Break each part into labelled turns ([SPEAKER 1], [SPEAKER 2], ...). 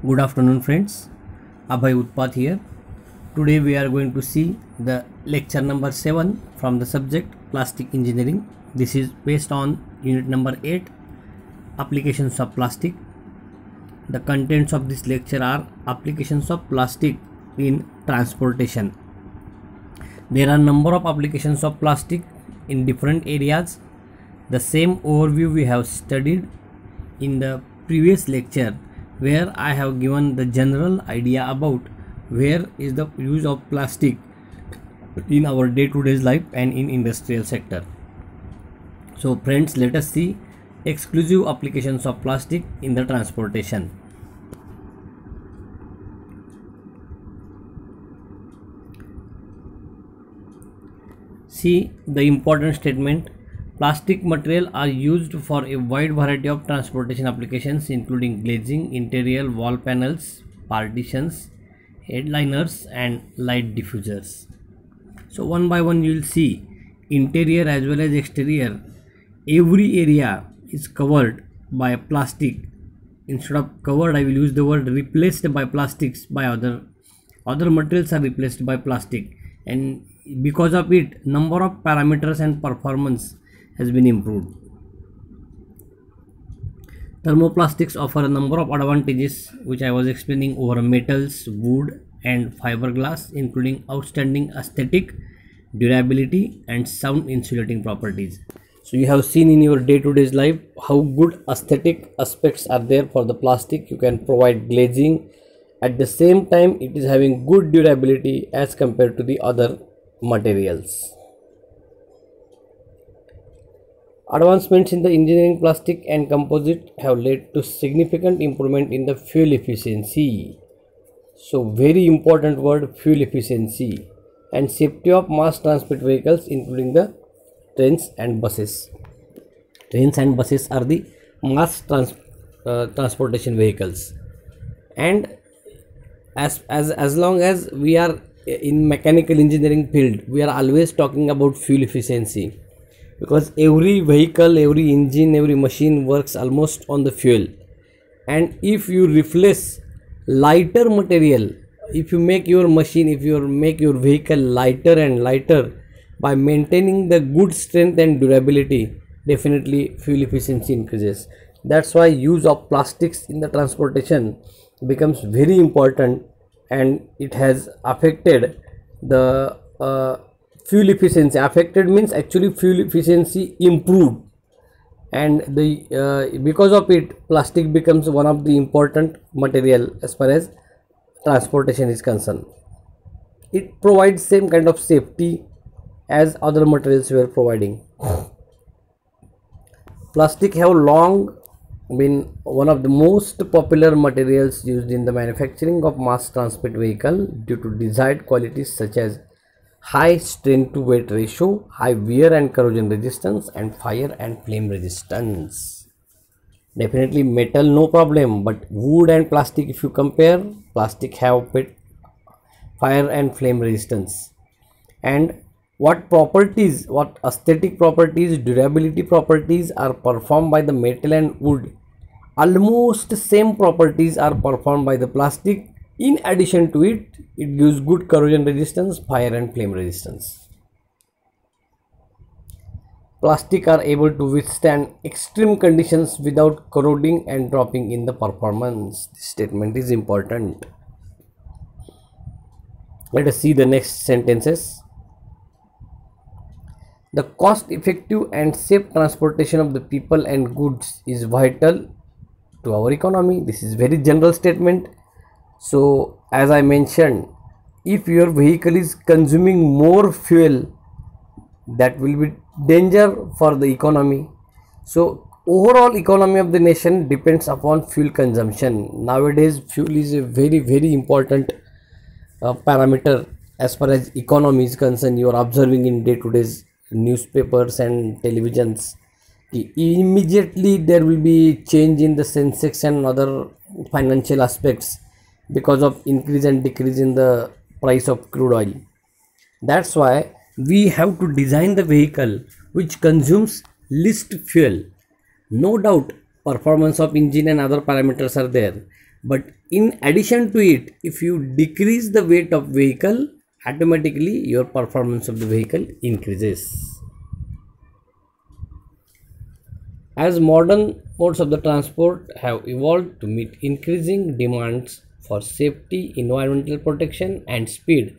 [SPEAKER 1] Good afternoon friends, Abhay Utpat here. Today we are going to see the lecture number 7 from the subject Plastic Engineering. This is based on unit number 8, Applications of Plastic. The contents of this lecture are applications of plastic in transportation. There are number of applications of plastic in different areas. The same overview we have studied in the previous lecture, where I have given the general idea about where is the use of plastic in our day-to-day life and in industrial sector. So friends, let us see exclusive applications of plastic in the transportation. See the important statement. Plastic material are used for a wide variety of transportation applications, including glazing, interior wall panels, partitions, headliners and light diffusers. So one by one you will see interior as well as exterior. Every area is covered by plastic. Instead of covered, I will use the word replaced by plastics, by other materials are replaced by plastic, and because of it number of parameters and performance has been improved. Thermoplastics offer a number of advantages which I was explaining over metals, wood and fiberglass, including outstanding aesthetic, durability and sound insulating properties. So you have seen in your day-to-day life how good aesthetic aspects are there for the plastic. You can provide glazing, at the same time it is having good durability as compared to the other materials. Advancements in the engineering plastic and composite have led to significant improvement in the fuel efficiency. So very important word, fuel efficiency, and safety of mass transport vehicles, including the trains and buses. Trains and buses are the mass transportation vehicles, and as long as we are in mechanical engineering field, we are always talking about fuel efficiency, because every vehicle, every engine, every machine works almost on the fuel. And if you replace lighter material, if you make your machine, if you make your vehicle lighter and lighter by maintaining the good strength and durability, definitely fuel efficiency increases. That's why use of plastics in the transportation becomes very important, and it has affected the fuel efficiency. Affected means actually fuel efficiency improved, and the because of it plastic becomes one of the important material as far as transportation is concerned. It provides same kind of safety as other materials were providing. Plastic have long been one of the most popular materials used in the manufacturing of mass transport vehicle due to desired qualities such as high strength to weight ratio, high wear and corrosion resistance, and fire and flame resistance. Definitely metal no problem, but wood and plastic, if you compare, plastic have fire and flame resistance. And what properties, what aesthetic properties, durability properties are performed by the metal and wood, almost same properties are performed by the plastic. In addition to it, it gives good corrosion resistance, fire and flame resistance. Plastic are able to withstand extreme conditions without corroding and dropping in the performance. This statement is important. Let us see the next sentences. The cost effective and safe transportation of the people and goods is vital to our economy. This is very general statement. So as I mentioned, if your vehicle is consuming more fuel, that will be danger for the economy. So overall economy of the nation depends upon fuel consumption. Nowadays fuel is a very important parameter as far as economy is concerned. You are observing in day-to-day newspapers and televisions, immediately there will be change in the Sensex and other financial aspects because of increase and decrease in the price of crude oil. That's why we have to design the vehicle which consumes least fuel. No doubt performance of engine and other parameters are there, But in addition to it, if you decrease the weight of vehicle, automatically your performance of the vehicle increases. As modern modes of the transport have evolved to meet increasing demands for safety, environmental protection and speed,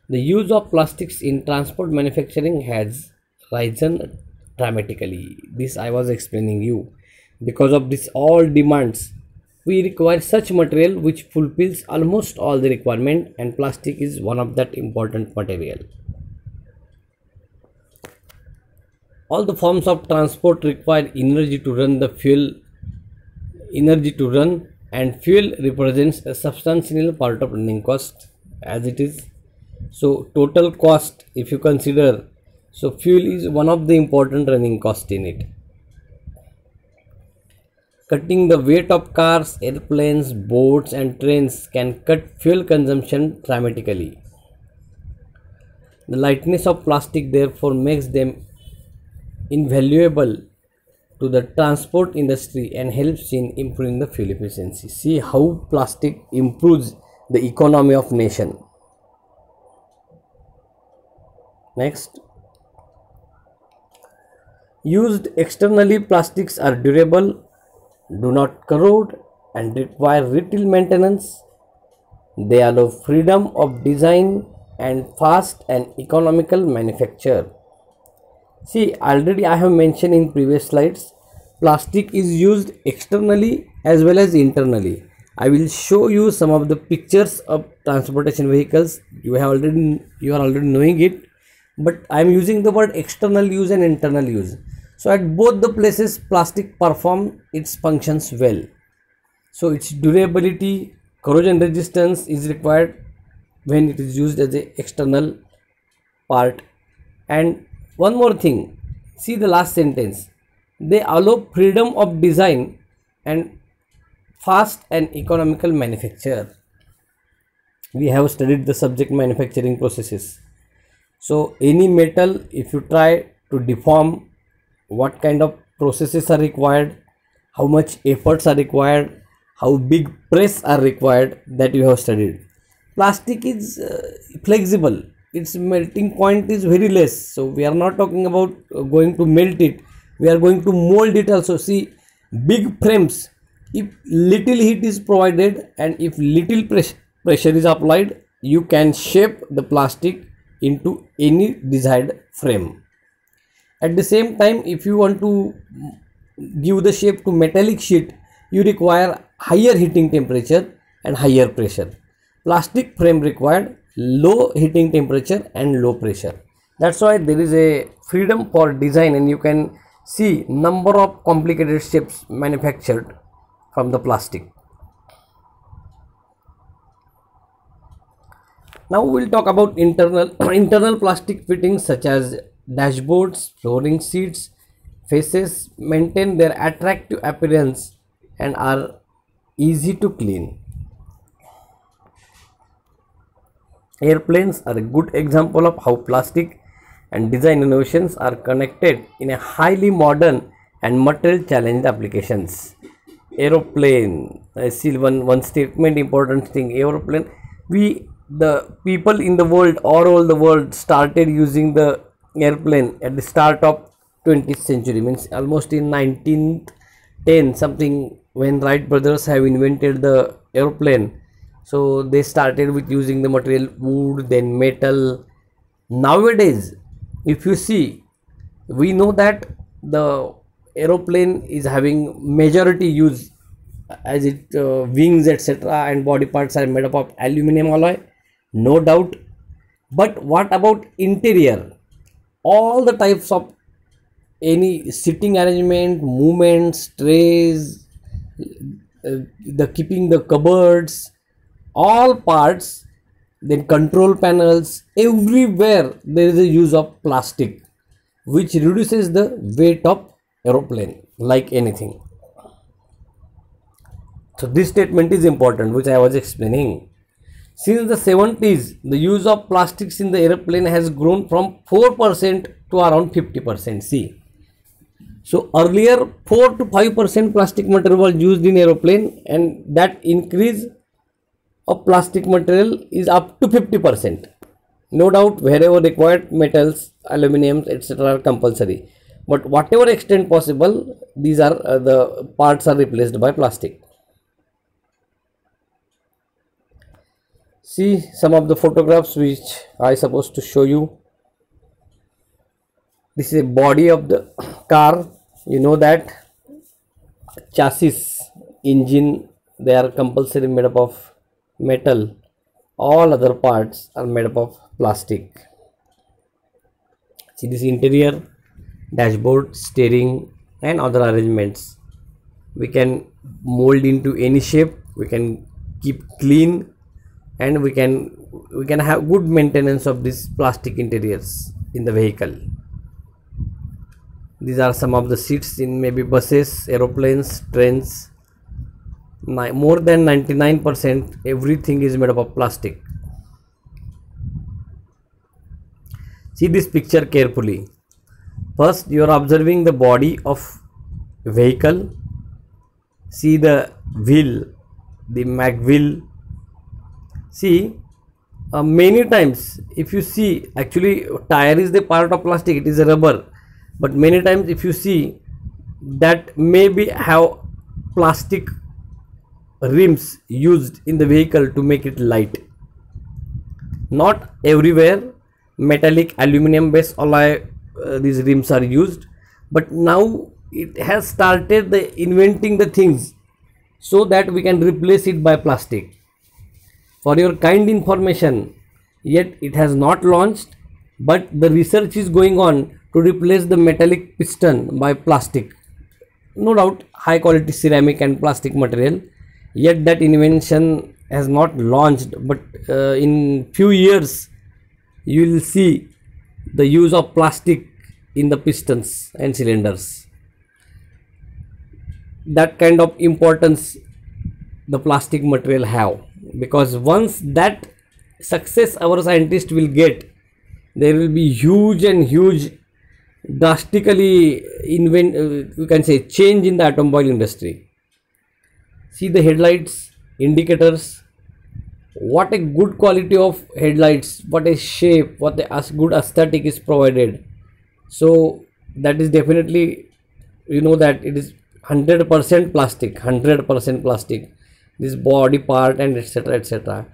[SPEAKER 1] the use of plastics in transport manufacturing has risen dramatically. This I was explaining you. Because of this all demands, we require such material which fulfills almost all the requirement, and plastic is one of that important material. All the forms of transport require energy to run, and fuel represents a substantial part of running cost as it is. So total cost, if you consider, so fuel is one of the important running cost in it. Cutting the weight of cars, airplanes, boats and trains can cut fuel consumption dramatically. The lightness of plastic therefore makes them invaluable to the transport industry and helps in improving the fuel efficiency. See how plastic improves the economy of nation. Next, used externally, plastics are durable, do not corrode and require little maintenance. They allow freedom of design and fast and economical manufacture. See, already I have mentioned in previous slides, plastic is used externally as well as internally. I will show you some of the pictures of transportation vehicles. You are already knowing it, but I am using the word external use and internal use. So at both the places, plastic perform its functions well. So its durability, corrosion resistance is required when it is used as a external part. And one more thing, see the last sentence. They allow freedom of design and fast and economical manufacture. We have studied the subject manufacturing processes. So any metal, if you try to deform, what kind of processes are required, how much efforts are required, how big press are required, that you have studied. Plastic is flexible, its melting point is very less, so we are not talking about going to melt it, we are going to mold it also. See, big frames, if little heat is provided and if little pressure is applied, you can shape the plastic into any desired frame. At the same time, if you want to give the shape to metallic sheet, you require higher heating temperature and higher pressure. Plastic frame required low heating temperature and low pressure. That's why there is a freedom for design, and you can see number of complicated shapes manufactured from the plastic. Now we will talk about internal plastic fittings such as dashboards, flooring seats, faces maintain their attractive appearance and are easy to clean. Airplanes are a good example of how plastic and design innovations are connected in a highly modern and material challenged applications. Aeroplane, I see one statement, important thing. Aeroplane, the people in the world, all the world started using the airplane at the start of 20th century, means almost in 1910 something, when Wright brothers have invented the airplane. So they started with using the material wood, then metal. Nowadays, if you see, we know that the aeroplane is having majority use as it wings etc. and body parts are made up of aluminum alloy, no doubt. But what about interior? All the types of any sitting arrangement, movements, trays, the keeping the cupboards, all parts, then control panels, everywhere there is a use of plastic, which reduces the weight of aeroplane like anything. So this statement is important, which I was explaining. Since the 70s, the use of plastics in the airplane has grown from 4% to around 50%. See, So earlier 4 to 5% plastic material was used in aeroplane, and that increase of plastic material is up to 50%. No doubt wherever required metals, aluminum, etc. are compulsory. But whatever extent possible, these are the parts are replaced by plastic. See some of the photographs which I supposed to show you. This is a body of the car. You know that chassis, engine, they are compulsory made up of metal. All other parts are made up of plastic. See this interior, dashboard, steering and other arrangements. We can mold into any shape, we can keep clean, and we can have good maintenance of these plastic interiors in the vehicle. These are some of the seats in maybe buses, aeroplanes, trains. More than 99% everything is made up of plastic. See this picture carefully. First you are observing the body of vehicle. See the wheel, the mag wheel. See many times if you see, actually tire is the part of plastic, it is a rubber, but many times if you see that maybe have plastic rims used in the vehicle to make it light. Not everywhere metallic aluminum based alloy these rims are used, but now it has started the inventing the things so that we can replace it by plastic. For your kind information, yet it has not launched, but the research is going on to replace the metallic piston by plastic. No doubt high quality ceramic and plastic material, yet that invention has not launched, but in few years you will see the use of plastic in the pistons and cylinders. That kind of importance the plastic material have, because once that success our scientists will get, there will be huge and huge drastically you can say change in the automobile industry. See the headlights, indicators, what a good quality of headlights, what a shape, what a good aesthetic is provided. So that is definitely, you know, that it is 100% plastic, 100% plastic, this body part and etc etc.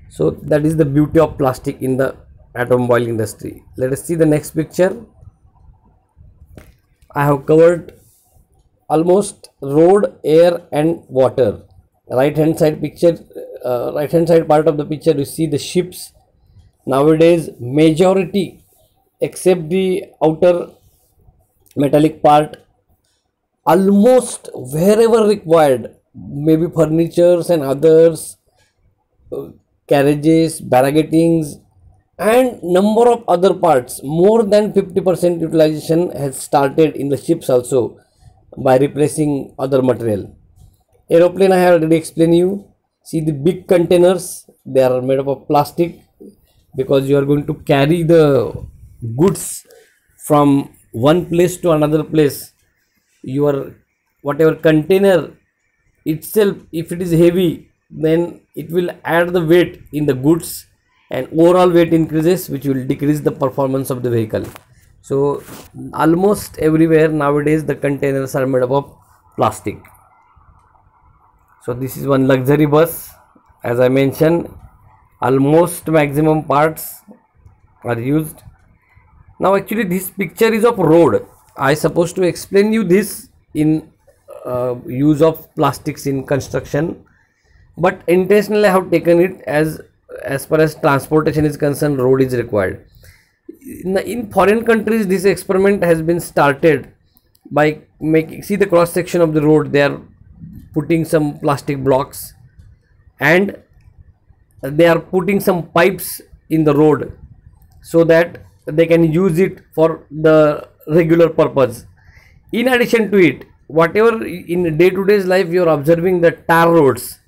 [SPEAKER 1] So that is the beauty of plastic in the automobile industry. Let us see the next picture. I have covered almost road, air and water. Right hand side picture, right hand side part of the picture, you see the ships. Nowadays majority except the outer metallic part, almost wherever required, maybe furnitures and others, carriages, barricadings and number of other parts, more than 50% utilization has started in the ships also by replacing other material. Aeroplane I have already explained you. See the big containers, they are made up of plastic, because you are going to carry the goods from one place to another place. Your whatever container itself, if it is heavy, then it will add the weight in the goods and overall weight increases, which will decrease the performance of the vehicle. So almost everywhere nowadays the containers are made up of plastic. So this is one luxury bus, as I mentioned, almost maximum parts are used. Now actually this picture is of road. I supposed to explain you this in use of plastics in construction, but intentionally I have taken it as far as transportation is concerned, road is required. In foreign countries this experiment has been started by making, see the cross section of the road, they are putting some plastic blocks and they are putting some pipes in the road so that they can use it for the regular purpose. In addition to it, whatever in day-to-day life you are observing the tar roads,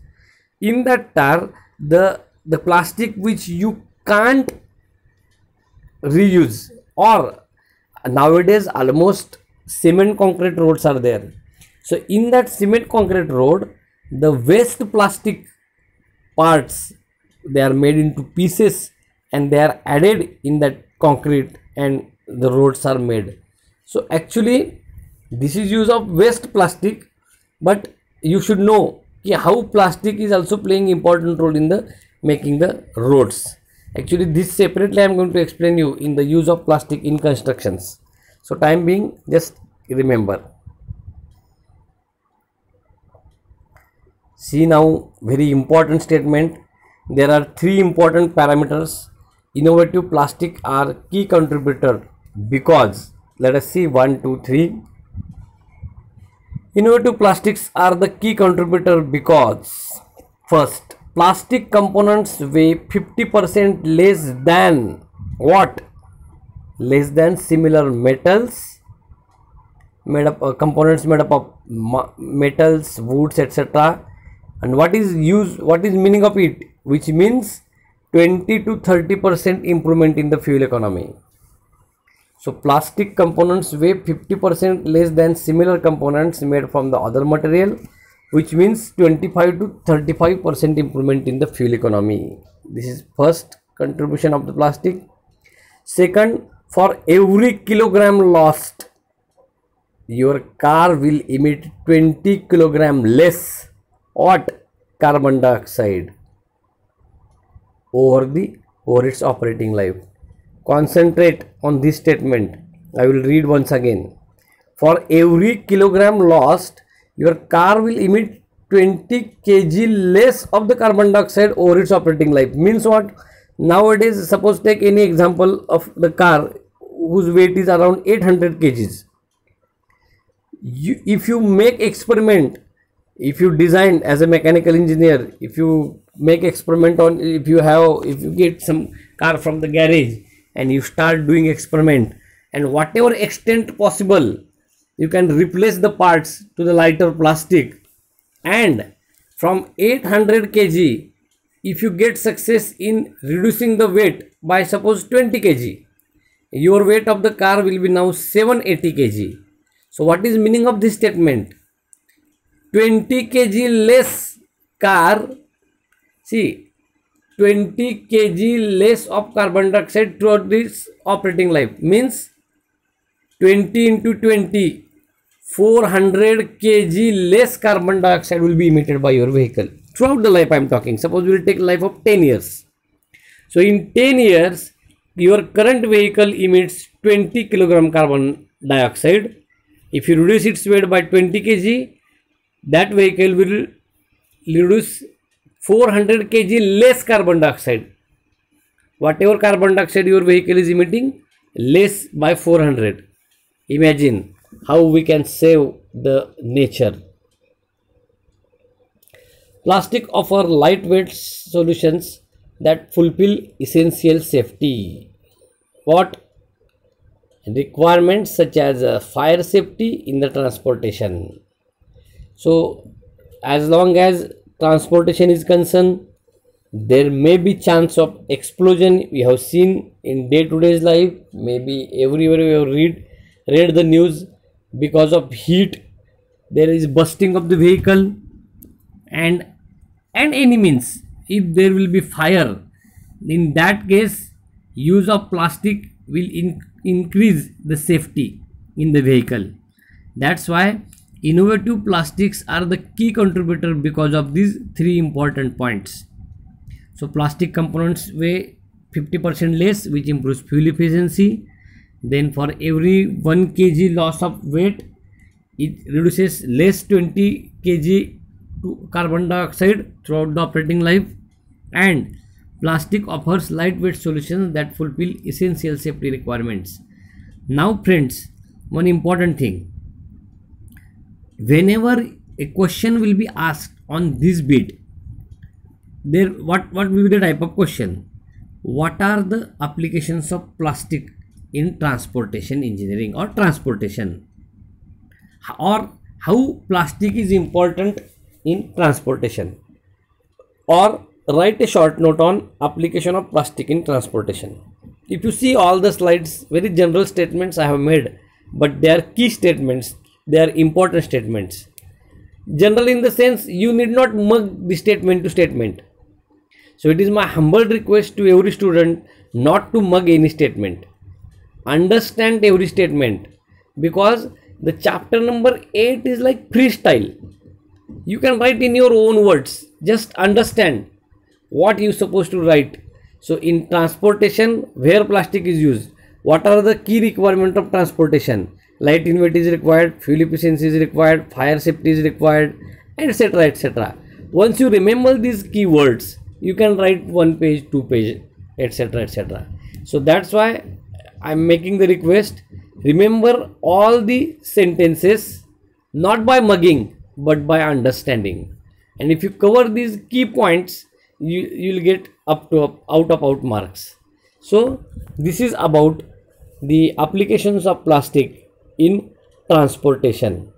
[SPEAKER 1] in that tar the plastic which you can't reuse, or nowadays almost cement concrete roads are there. So in that cement concrete road, the waste plastic parts, they are made into pieces and they are added in that concrete and the roads are made. So actually this is use of waste plastic, but you should know how plastic is also playing important role in the making the roads. Actually this separately I am going to explain you in the use of plastic in constructions. So time being, just remember. See now, very important statement. There are three important parameters. Innovative plastic are key contributor because, let us see 1, 2, 3. Innovative plastics are the key contributor because, first, plastic components weigh 50% less than what? Less than similar metals, components made up of metals, woods, etc. And what is meaning of it? Which means 20 to 30% improvement in the fuel economy. So plastic components weigh 50% less than similar components made from the other material, which means 25 to 35% improvement in the fuel economy. This is first contribution of the plastic. Second, for every kilogram lost, your car will emit 20 kilogram less what? Carbon dioxide over its operating life. Concentrate on this statement. I will read once again. For every kilogram lost, your car will emit 20 kg less of the carbon dioxide over its operating life. Means what? Nowadays, suppose take any example of the car whose weight is around 800 kgs. If you make experiment, if you design as a mechanical engineer, if you make experiment on, if you get some car from the garage and you start doing experiment, and whatever extent possible you can replace the parts to the lighter plastic, and from 800 kg if you get success in reducing the weight by suppose 20 kg, your weight of the car will be now 780 kg. So what is meaning of this statement? 20 kg less car, see, 20 kg less of carbon dioxide throughout this operating life, means 20 into 20, 400 kg less carbon dioxide will be emitted by your vehicle throughout the life. I am talking, suppose we will take life of 10 years. So in 10 years your current vehicle emits 20 kilogram carbon dioxide. If you reduce its weight by 20 kg, that vehicle will reduce 400 kg less carbon dioxide. Whatever carbon dioxide your vehicle is emitting, less by 400. Imagine how we can save the nature. Plastic offer lightweight solutions that fulfill essential safety. What? Requirements such as fire safety in the transportation. So as long as transportation is concerned, there may be chance of explosion. We have seen in day-to-day life, maybe everywhere we have read the news, because of heat there is bursting of the vehicle, and any means, if there will be fire, in that case use of plastic will increase the safety in the vehicle. That's why innovative plastics are the key contributor because of these three important points. So plastic components weigh 50% less, which improves fuel efficiency. Then for every 1 kg loss of weight, it reduces less 20 kg to carbon dioxide throughout the operating life. And plastic offers lightweight solutions that fulfill essential safety requirements. Now friends, one important thing. Whenever a question will be asked on this bit, there what will be the type of question? What are the applications of plastic in transportation engineering or transportation, or how plastic is important in transportation, or write a short note on application of plastic in transportation. If you see all the slides, very general statements I have made, but they are key statements, they are important statements. General in the sense, you need not mug the statement to statement. So it is my humble request to every student not to mug any statement. Understand every statement, because the chapter number 8 is like freestyle. You can write in your own words. Just understand what you supposed to write. So in transportation, where plastic is used, what are the key requirements of transportation? Light in weight is required, fuel efficiency is required, fire safety is required, etc., etc. Once you remember these keywords, you can write 1 page, 2 page, etc., etc. So that's why I'm making the request. Remember all the sentences, not by mugging but by understanding. And if you cover these key points, you'll get out of marks. So this is about the applications of plastic in transportation.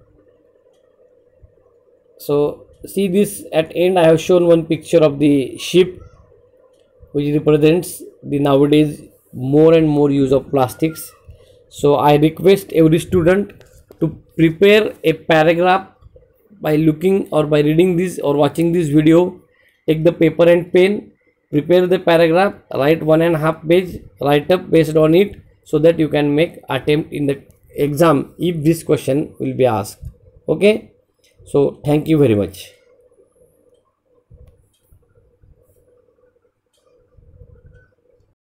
[SPEAKER 1] So see this, at end I have shown one picture of the ship, which represents the nowadays more and more use of plastics. So I request every student to prepare a paragraph by looking or by reading this or watching this video. Take the paper and pen, prepare the paragraph, write 1.5 page, write up based on it, so that you can make attempt in the exam if this question will be asked. Okay, so thank you very much.